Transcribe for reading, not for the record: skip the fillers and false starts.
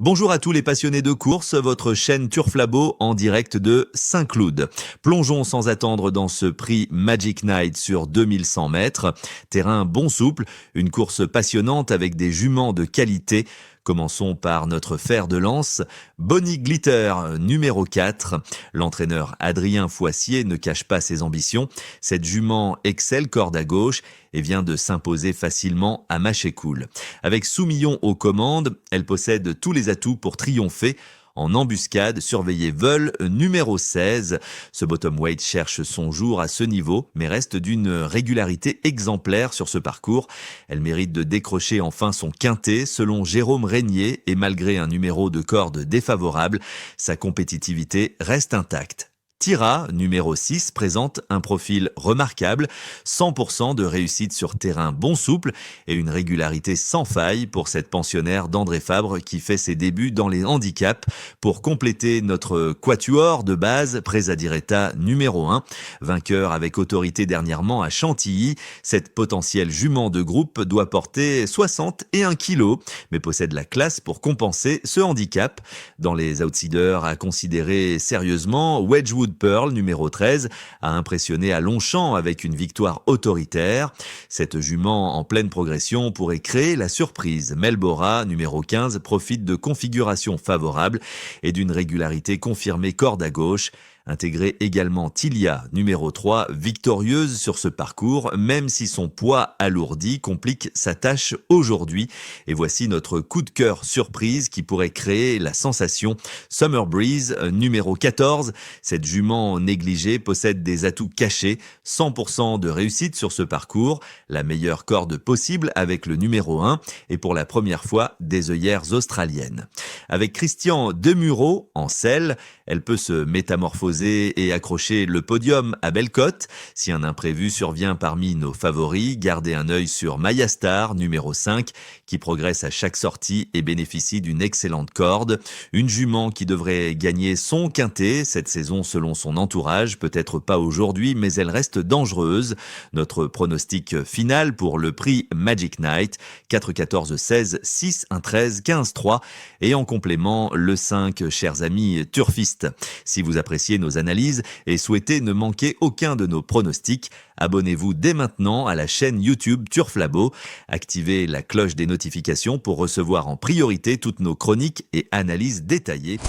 Bonjour à tous les passionnés de course, votre chaîne Turf Labo en direct de Saint-Cloud. Plongeons sans attendre dans ce prix Magic Night sur 2100 mètres. Terrain bon souple, une course passionnante avec des juments de qualité. Commençons par notre fer de lance, Bonnie Glitter, numéro 4. L'entraîneur Adrien Foissier ne cache pas ses ambitions. Cette jument excelle corde à gauche et vient de s'imposer facilement à Machecoul. Avec Soumillon aux commandes, elle possède tous les atouts pour triompher. En embuscade, surveillez Veul, numéro 16. Ce bottom weight cherche son jour à ce niveau, mais reste d'une régularité exemplaire sur ce parcours. Elle mérite de décrocher enfin son quintet, selon Jérôme Régnier, et malgré un numéro de corde défavorable, sa compétitivité reste intacte. Tira, numéro 6, présente un profil remarquable, 100% de réussite sur terrain bon souple et une régularité sans faille pour cette pensionnaire d'André Fabre qui fait ses débuts dans les handicaps. Pour compléter notre quatuor de base, Presa Diretta, numéro 1, vainqueur avec autorité dernièrement à Chantilly, cette potentielle jument de groupe doit porter 61 kilos, mais possède la classe pour compenser ce handicap. Dans les outsiders à considérer sérieusement, Wedgwood Pearl, numéro 13, a impressionné à Longchamp avec une victoire autoritaire. Cette jument en pleine progression pourrait créer la surprise. Melbora, numéro 15, profite de configurations favorables et d'une régularité confirmée corde à gauche. Intégrer également Tilia, numéro 3, victorieuse sur ce parcours, même si son poids alourdi complique sa tâche aujourd'hui. Et voici notre coup de cœur surprise qui pourrait créer la sensation. Summer Breeze, numéro 14. Cette jument négligée possède des atouts cachés, 100% de réussite sur ce parcours, la meilleure corde possible avec le numéro 1 et pour la première fois des œillères australiennes. Avec Christian Demureau en selle, elle peut se métamorphoser et accrocher le podium à Bellecote. Si un imprévu survient parmi nos favoris, gardez un œil sur Maya Star, numéro 5, qui progresse à chaque sortie et bénéficie d'une excellente corde. Une jument qui devrait gagner son quintet cette saison selon son entourage, peut-être pas aujourd'hui, mais elle reste dangereuse. Notre pronostic final pour le prix Magic Night, 4, 14, 16, 6, 1, 13, 15, 3 et en complément le 5, chers amis turfistes. Si vous appréciez nos analyses et souhaitez ne manquer aucun de nos pronostics, abonnez-vous dès maintenant à la chaîne YouTube Turf Labo. Activez la cloche des notifications pour recevoir en priorité toutes nos chroniques et analyses détaillées.